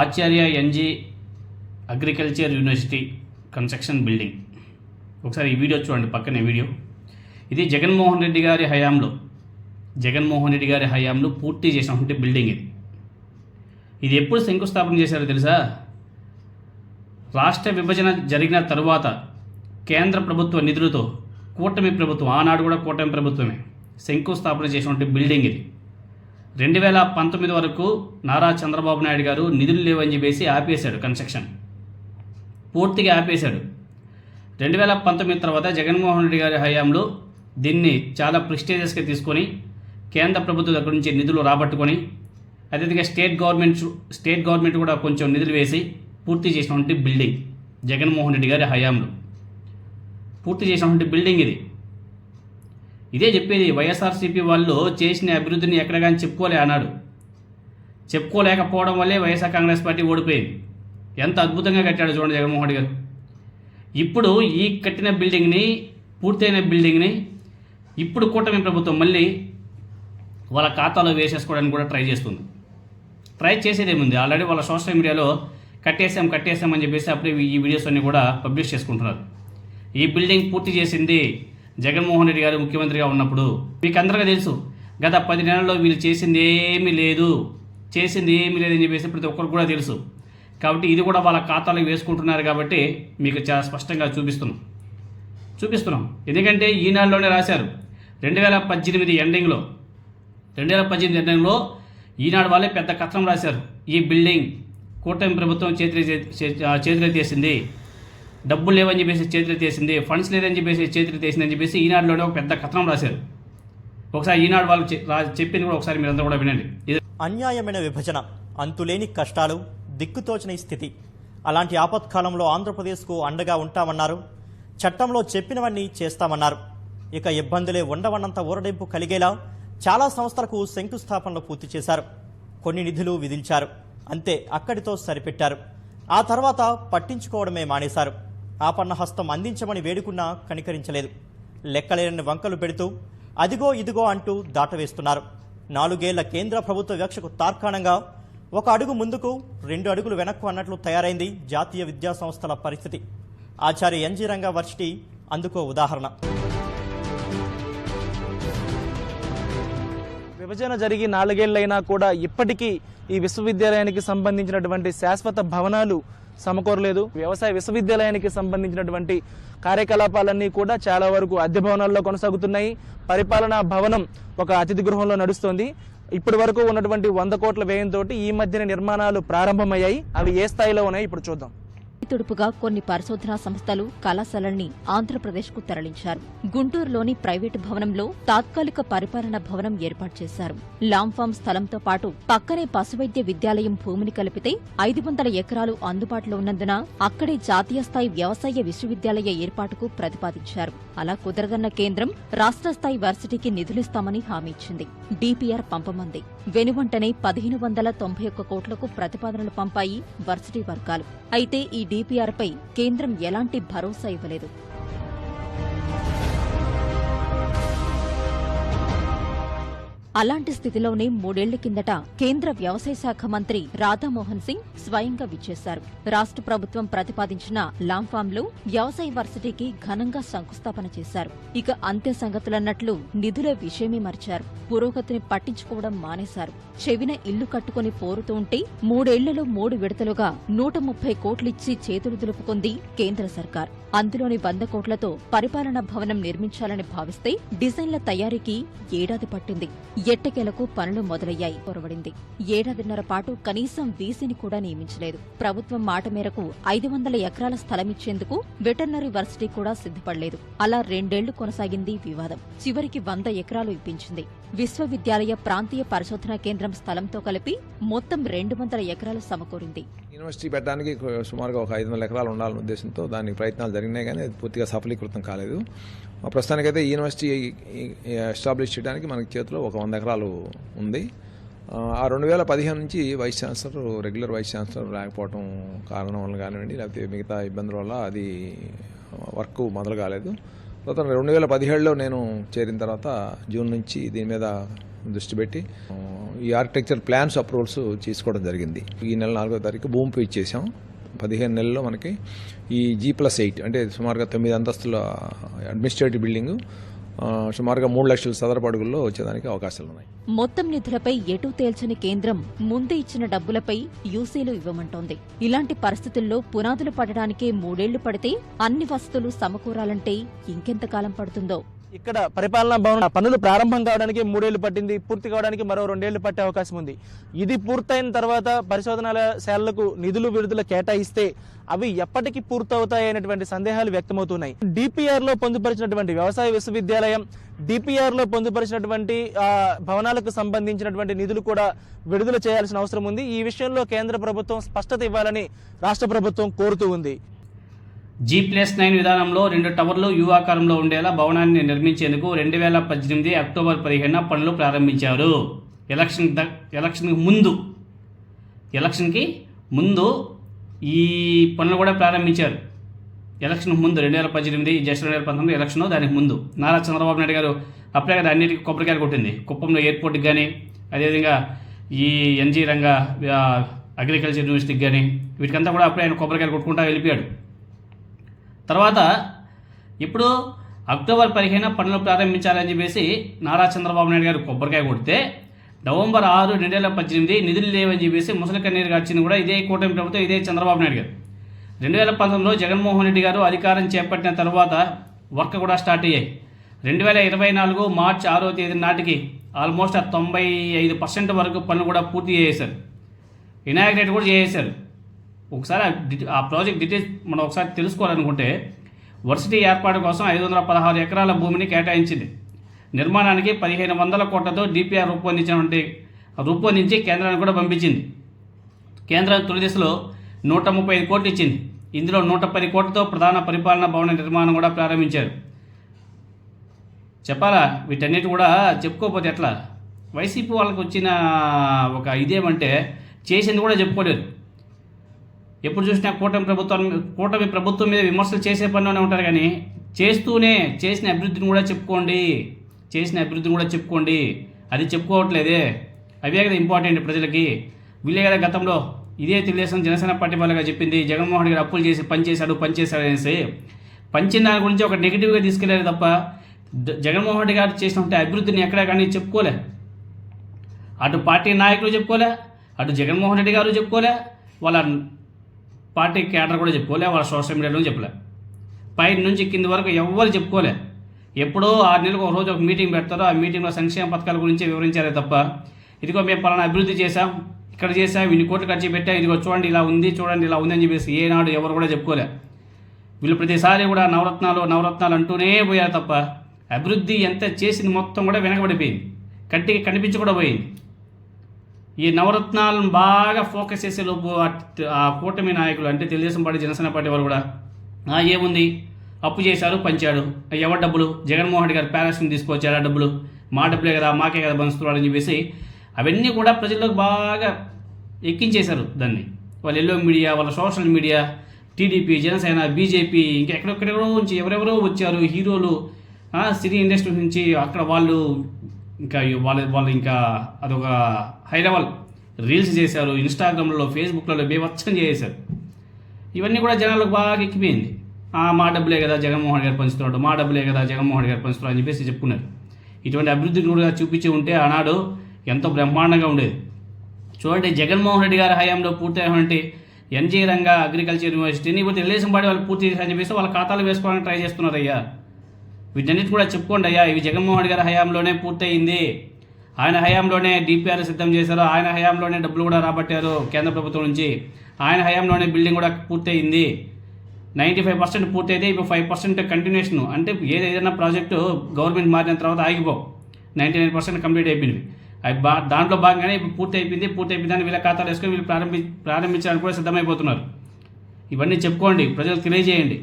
ఆచార్య NG agriculture university construction building. ఒకసారి ఈ video చూడండి, పక్కనే వీడియో. ఇది జగన్మోహన్ రెడ్డి గారి హయాంలో పూర్తి చేసినటువంటి బిల్డింగ్ ఇది ఎప్పుడు శంకుస్థాపన చేశారో తెలుసా? రాష్ట్ర విభజన జరిగిన తరువాత కేంద్ర ప్రభుత్వ నిధులతో కూటమి ప్రభుత్వం, ఆనాడు కూడా కూటమి ప్రభుత్వమే శంకుస్థాపన చేసినటువంటి బిల్డింగ్ ఇది. 2019 వరకు నారా చంద్రబాబు నాయుడు గారు నిధులు లేవని చెప్పేసి ఆపేశాడు, కన్స్ట్రక్షన్ పూర్తిగా ఆపేశాడు. 2019 తర్వాత జగన్మోహన్ రెడ్డి గారి హయాంలో దీన్ని చాలా ప్రెస్టీజియస్గా తీసుకొని కేంద్ర ప్రభుత్వం దగ్గర నుంచి నిధులు రాబట్టుకొని అదేవిధంగా స్టేట్ గవర్నమెంట్ కూడా కొంచెం నిధులు వేసి పూర్తి చేసినటువంటి బిల్డింగ్ జగన్మోహన్ రెడ్డి గారి హయాంలో పూర్తి చేసినటువంటి బిల్డింగ్ ఇది. ఇదే చెప్పేది, వైఎస్ఆర్సీపీ వాళ్ళు చేసిన అభివృద్ధిని ఎక్కడ కానీ చెప్పుకోలేకపోవడం వల్లే వైఎస్ఆర్ కాంగ్రెస్ పార్టీ ఓడిపోయింది. ఎంత అద్భుతంగా కట్టాడు చూడండి జగన్మోహన్ రెడ్డి గారు. ఇప్పుడు ఈ కట్టిన బిల్డింగ్ని, పూర్తయిన బిల్డింగ్ని ఇప్పుడు కూటమి ప్రభుత్వం మళ్ళీ వాళ్ళ ఖాతాలో వేసేసుకోవడానికి కూడా ట్రై చేసేదేముంది. ఆల్రెడీ వాళ్ళ సోషల్ మీడియాలో కట్టేసామని చెప్పేసి అప్పుడే ఈ వీడియోస్ అన్నీ కూడా పబ్లిష్ చేసుకుంటున్నారు. ఈ బిల్డింగ్ పూర్తి చేసింది జగన్మోహన్ రెడ్డి గారు ముఖ్యమంత్రిగా ఉన్నప్పుడు. మీకు అందరికీ తెలుసు, గత 10 నెలల్లో వీళ్ళు చేసింది ఏమీ లేదని చెప్పేసి ప్రతి ఒక్కరికి కూడా తెలుసు. కాబట్టి ఇది కూడా వాళ్ళ ఖాతాలో వేసుకుంటున్నారు. కాబట్టి మీకు చాలా స్పష్టంగా చూపిస్తున్నాం. ఎందుకంటే ఈనాడులోనే రాశారు 2018 ఎండింగ్లో ఈనాడు వాళ్ళే పెద్ద కథనం రాశారు. ఈ బిల్డింగ్ కూటమి ప్రభుత్వం చేతులు తీసింది, డబ్బులు లేవని చెప్పేసి చేతులు తీసింది, ఫండ్స్ లేదని చెప్పేసి చేతులు తీసిందని చెప్పేసి ఈనాడులోనే ఒక పెద్ద కథనం రాశారు. ఒకసారి ఈనాడు వాళ్ళు చెప్పింది కూడా ఒకసారి మీరంతా కూడా వినండి. అన్యాయమైన విభజన, అంతులేని కష్టాలు, దిక్కుతోచని స్థితి. అలాంటి ఆపత్కాలంలో ఆంధ్రప్రదేశ్కు అండగా ఉంటామన్నారు. చట్టంలో చెప్పినవన్నీ చేస్తామన్నారు. ఇక ఇబ్బందులే ఉండవన్నంత ఊరడింపు కలిగేలా చాలా సంస్థలకు శంకుస్థాపనలు పూర్తి చేశారు. కొన్ని నిధులు విధించారు, అంతే అక్కడితో సరిపెట్టారు. ఆ తర్వాత పట్టించుకోవడమే మానేశారు. ఆపన్న హస్తం అందించమని వేడుకున్నా కనికరించలేదు. లెక్కలేని వంకలు పెడుతూ అదిగో ఇదిగో అంటూ దాటవేస్తున్నారు. 4 ఏళ్ల కేంద్ర ప్రభుత్వ వివక్షకు తార్కాణంగా 1 అడుగు ముందుకు 2 అడుగులు వెనక్కు అన్నట్లు తయారైంది జాతీయ విద్యా సంస్థల పరిస్థితి. ఆచార్య ఎన్జీ రంగా వర్సిటీ అందుకో ఉదాహరణ. విభజన జరిగి 4 ఏళ్లైనా కూడా ఇప్పటికీ ఈ విశ్వవిద్యాలయానికి సంబంధించినటువంటి శాశ్వత భవనాలు సమకూరలేదు. వ్యవసాయ విశ్వవిద్యాలయానికి సంబంధించినటువంటి కార్యకలాపాలన్నీ కూడా చాలా వరకు అద్దె భవనాల్లో కొనసాగుతున్నాయి. పరిపాలనా భవనం ఒక అతిథి గృహంలో నడుస్తోంది. ఇప్పటి వరకు ఉన్నటువంటి 100 కోట్ల వ్యయంతో ఈ మధ్యన నిర్మాణాలు ప్రారంభమయ్యాయి. అవి ఏ స్థాయిలో ఉన్నాయో ఇప్పుడు చూద్దాం. తుడుపుగా కొన్ని పరిశోధనా సంస్థలు, కళాశాలల్ని ఆంధ్రప్రదేశ్కు తరలించారు. గుంటూరులోని ప్రైవేటు భవనంలో తాత్కాలిక పరిపాలనా భవనం ఏర్పాటు చేశారు. లాంఫామ్ స్థలంతో పాటు పక్కనే పశువైద్య విద్యాలయం భూమిని కలిపితే 500 ఎకరాలు అందుబాటులో ఉన్నందున అక్కడే జాతీయ స్థాయి వ్యవసాయ విశ్వవిద్యాలయ ఏర్పాటుకు ప్రతిపాదించారు. అలా కుదరదన్న కేంద్రం రాష్ట్ర స్థాయి వర్సిటీకి నిధులిస్తామని హామీ ఇచ్చింది. డీపీఆర్ పంపమంది. వెనువంటనే 1591 కోట్లకు ప్రతిపాదనలు పంపాయి వర్సిటీ వర్గాలు. అయితే ఈ డీపీఆర్పై కేంద్రం ఎలాంటి భరోసా ఇవ్వలేదు. అలాంటి స్థితిలోనే 3 ఏళ్ల కిందట కేంద్ర వ్యవసాయ శాఖ మంత్రి రాధామోహన్ సింగ్ స్వయంగా విచ్చేశారు. రాష్ట్ర ప్రభుత్వం ప్రతిపాదించిన లాంఫామ్లో వ్యవసాయ వర్సిటీకి ఘనంగా శంకుస్థాపన చేశారు. ఇక అంతే సంగతులన్నట్లు నిధుల విషయమే మర్చారు. పురోగతిని పట్టించుకోవడం మానేశారు. చెవిన ఇల్లు కట్టుకుని పోరుతూ ఉంటే 3 ఏళ్లలో 3 విడతలుగా 130 కోట్లిచ్చి చేతులు దులుపుకుంది కేంద్ర సర్కార్. అందులోని 100 కోట్లతో పరిపాలనా భవనం నిర్మించాలని భావిస్తే డిజైన్ల తయారీకి ఏడాది పట్టింది. ఎట్టకేలకు పనులు మొదలయ్యాయి. పొరవడింది. 1.5 ఏళ్ల పాటు కనీసం వీసీని కూడా నియమించలేదు. ప్రభుత్వం మాట మేరకు 500 ఎకరాల స్థలమిచ్చేందుకు వెటర్నరీ వర్సిటీ కూడా సిద్ధపడలేదు. అలా 2 ఏళ్లు కొనసాగింది వివాదం. చివరికి 100 ఎకరాలు ఇప్పించింది. విశ్వవిద్యాలయ ప్రాంతీయ పరిశోధనా కేంద్రం స్థలంతో కలిపి మొత్తం 200 ఎకరాలు సమకూరింది. యూనివర్సిటీ పెట్టడానికి సుమారుగా ఒక 500 ఎకరాలు ఉండాలనే ఉద్దేశంతో దానికి ప్రయత్నాలు జరిగినాయి, కానీ అది పూర్తిగా సఫలీకృతం కాలేదు. ప్రస్తుతానికైతే యూనివర్సిటీ ఎస్టాబ్లిష్ చేయడానికి మనకి చేతిలో ఒక 100 ఎకరాలు ఉంది. ఆ 2015 నుంచి రెగ్యులర్ వైస్ ఛాన్సలర్ లేకపోవడం కారణం వల్ల కానివ్వండి, లేకపోతే మిగతా ఇబ్బందుల వల్ల అది వర్క్ మొదలు కాలేదు. తర్వాత 2017లో నేను చేరిన తర్వాత జూన్ నుంచి దీని మీద దృష్టి పెట్టి ఈ ఆర్కిటెక్చర్ ప్లాన్స్ అప్రూవల్స్ తీసుకోవడం జరిగింది. ఈ నెల 4వ తారీఖు భూమి పూజ చేసాం. 15 నెలల్లో మనకి ఈ G+8 అంటే సుమారుగా 9 అంతస్తుల అడ్మినిస్ట్రేటివ్ బిల్డింగు సుమారుగా 3 లక్షల చదరపు అడుగుల్లో వచ్చేదానికి అవకాశాలు ఉన్నాయి. మొత్తం నిధులపై ఎటూ తేల్చని కేంద్రం ముందు ఇచ్చిన డబ్బులపై యూసీలు ఇవ్వమంటోంది. ఇలాంటి పరిస్థితుల్లో పునాదులు పడడానికే 3 ఏళ్లు పడితే అన్ని వసతులు సమకూరాలంటే ఇంకెంతకాలం పడుతుందో. ఇక్కడ పరిపాలనా భవనం పనులు ప్రారంభం కావడానికి 3 ఏళ్లు పట్టింది, పూర్తి కావడానికి మరో 2 ఏళ్లు పట్టే అవకాశం ఉంది. ఇది పూర్తయిన తర్వాత పరిశోధనాశాలలకు నిధులు విడుదల కేటాయిస్తే అవి ఎప్పటికీ పూర్తవుతాయి అనేటువంటి సందేహాలు వ్యక్తమవుతున్నాయి. డిపిఆర్ లో పొందుపరిచినటువంటి వ్యవసాయ విశ్వవిద్యాలయం, డిపిఆర్ లో పొందుపరిచినటువంటి భవనాలకు సంబంధించినటువంటి నిధులు కూడా విడుదల చేయాల్సిన అవసరం ఉంది. ఈ విషయంలో కేంద్ర ప్రభుత్వం స్పష్టత ఇవ్వాలని రాష్ట్ర ప్రభుత్వం కోరుతూ ఉంది. G+9 విధానంలో 2 టవర్లు యు ఆకారంలో ఉండేలా భవనాన్ని నిర్మించేందుకు 2018 అక్టోబర్ 15న పనులు ప్రారంభించారు. ఎలక్షన్కి ముందు ఈ పనులు కూడా ప్రారంభించారు. ఎలక్షన్ ముందు 2018 జస్ట్ 2019 ఎలక్షన్, దానికి ముందు నారా చంద్రబాబు నాయుడు గారు అప్పుడే కదా అన్నిటికీ కొబ్బరికాయలు కొట్టింది. కుప్పంలో ఎయిర్పోర్ట్కి కానీ, అదేవిధంగా ఈ NG రంగా అగ్రికల్చర్ యూనివర్సిటీకి కానీ, వీటికంతా కూడా అప్పుడే ఆయన కొబ్బరికాయలు కొట్టుకుంటా వెళ్ళిపోయాడు. తర్వాత ఇప్పుడు అక్టోబర్ 15న పనులు ప్రారంభించాలని చెప్పేసి నారా చంద్రబాబు నాయుడు గారు కొబ్బరికాయ కొడితే నవంబర్ 6, 2018 నిధులు లేవని చెప్పేసి ముసలి కన్నీరు గార్చింది కూడా ఇదే కూటమి ప్రభుత్వం, ఇదే చంద్రబాబు నాయుడు గారు. 2019లో జగన్మోహన్ రెడ్డి గారు అధికారం చేపట్టిన తర్వాత వర్క్ కూడా స్టార్ట్ అయ్యాయి. 2024 మార్చి 6వ తేదీ నాటికి ఆల్మోస్ట్ 95% వరకు పనులు కూడా పూర్తి చేసేశారు. ఇనాగ్రేట్ కూడా చేసేశారు. ఒకసారి ఆ ప్రాజెక్ట్ డీటెయిల్స్ మనం ఒకసారి తెలుసుకోవాలనుకుంటే వర్సిటీ ఏర్పాటు కోసం 516 ఎకరాల భూమిని కేటాయించింది. నిర్మాణానికి 1500 కోట్లతో డిపిఆర్ రూపొందించి కేంద్రానికి కూడా పంపించింది. కేంద్రం తొలి దశలో 135 కోట్లు ఇచ్చింది. ఇందులో 110 కోట్లతో ప్రధాన పరిపాలనా భవన నిర్మాణం కూడా ప్రారంభించారు. చెప్పాలా, వీటన్నిటి కూడా చెప్పుకోకపోతే ఎట్లా? వైసీపీ వాళ్ళకి వచ్చిన ఒక ఇదేమంటే చేసింది కూడా చెప్పుకోలేరు. ఎప్పుడు చూసినా కూటమి ప్రభుత్వం మీద విమర్శలు చేసే పనిలోనే ఉంటారు, కానీ చేసిన అభివృద్ధిని కూడా చెప్పుకోండి. అది చెప్పుకోవట్లేదే. అవే కదా ఇంపార్టెంట్ ప్రజలకి. వీళ్ళే కదా గతంలో ఇదే తెలుగుదేశం జనసేన పార్టీ వాళ్ళగా చెప్పింది జగన్మోహన్ రెడ్డి గారు అప్పులు చేసి పనిచేశాడు అనేసి. పంచిన దాని గురించి ఒక నెగిటివ్గా తీసుకెళ్లారు తప్ప జగన్మోహన్ రెడ్డి గారు చేసినటువంటి అభివృద్ధిని ఎక్కడా కానీ చెప్పుకోలే. అటు పార్టీ నాయకులు చెప్పుకోలే, అటు జగన్మోహన్ రెడ్డి గారు చెప్పుకోలే, వాళ్ళ పార్టీ క్యాడర్ కూడా చెప్పుకోలే, వాళ్ళ సోషల్ మీడియాలో చెప్పలే. పై నుంచి కింది వరకు ఎవ్వరు చెప్పుకోలే. ఎప్పుడో 6 నెలలకు ఒక రోజు ఒక మీటింగ్ పెడతారో ఆ మీటింగ్లో సంక్షేమ పథకాల గురించి వివరించారే తప్ప ఇదిగో మేము పలానా అభివృద్ధి చేశాం, ఇక్కడ చేసాం, ఇన్ని కోట్లు ఖర్చు పెట్టాం, ఇదిగో చూడండి ఇలా ఉంది అని చెప్పేసి ఏనాడు ఎవరు కూడా చెప్పుకోలే. వీళ్ళు ప్రతిసారి కూడా నవరత్నాలు అంటూనే పోయారు తప్ప అభివృద్ధి ఎంత చేసింది మొత్తం కూడా వెనకబడిపోయింది, కంటికి కనిపించి కూడా పోయింది. ఈ నవరత్నాలను బాగా ఫోకస్ చేసే లోపు ఆ కూటమి నాయకులు అంటే తెలుగుదేశం పార్టీ జనసేన పార్టీ వాళ్ళు కూడా ఏముంది అప్పు చేశారు, పంచాడు, ఎవరి డబ్బులు, జగన్మోహన్ రెడ్డి గారు ప్యాలెస్ని తీసుకొచ్చారు, ఆ డబ్బులు మా డబ్బులే కదా, మాకే కదా పంచుతున్నాడు అని చెప్పేసి అవన్నీ కూడా ప్రజల్లోకి బాగా ఎక్కించేశారు దాన్ని. వాళ్ళ ఎల్లో మీడియా, వాళ్ళ social media, TDP, Janasena, BJP, ఇంకా ఎక్కడెక్కడెక్కడో నుంచి ఎవరెవరో వచ్చారు హీరోలు, సినీ ఇండస్ట్రీ నుంచి. అక్కడ వాళ్ళు ఇంకా అదొక హై లెవెల్ రీల్స్ చేశారు, ఇన్స్టాగ్రామ్లో, ఫేస్బుక్లలో బేవచ్చం చేశారు. ఇవన్నీ కూడా జనాలకు బాగా ఎక్కిపోయింది. మా డబ్బులే కదా జగన్మోహన్ గారు పంచుతున్నాడు, మా డబ్బులే కదా జగన్మోహన్ గారు పంచుతున్నాడు అని చెప్పేసి చెప్పుకున్నారు. ఇటువంటి అభివృద్ధిని కూడా చూపించి ఉంటే ఆనాడు ఎంతో బ్రహ్మాండంగా ఉండేది. చూడండి, జగన్మోహన్ రెడ్డి గారి హయాంలో పూర్తయినటువంటి NG రంగా అగ్రికల్చర్ యూనివర్సిటీని ఇప్పుడు తెలుగుదేశం పార్టీ వాళ్ళు పూర్తి చేశారని చెప్పేసి వాళ్ళ ఖాతాలు వేసుకోవాలని ట్రై చేస్తున్నారు. అయ్యా వీటన్నిటి కూడా చెప్పుకోండి అయ్యా, ఇవి జగన్మోహన్ రెడ్డి గారి హయాంలోనే పూర్తయింది, ఆయన హయాంలోనే DPR సిద్ధం చేశారు, ఆయన హయాంలోనే డబ్బులు కూడా రాబట్టారు కేంద్ర ప్రభుత్వం నుంచి, ఆయన హయాంలోనే బిల్డింగ్ కూడా పూర్తయింది. 95% పూర్తయితే ఇప్పుడు 5% కంటిన్యూషన్. అంటే ఏదైనా ప్రాజెక్టు గవర్నమెంట్ మారిన తర్వాత ఆగిపోవు, 99% కంప్లీట్ అయిపోయింది. దాంట్లో భాగంగానే ఇప్పుడు పూర్తి అయిపోయిందని వీళ్ళ ఖాతాలు వేసుకొని వీళ్ళు ప్రారంభించడానికి కూడా సిద్ధమైపోతున్నారు. ఇవన్నీ చెప్పుకోండి, ప్రజలకు తెలియజేయండి.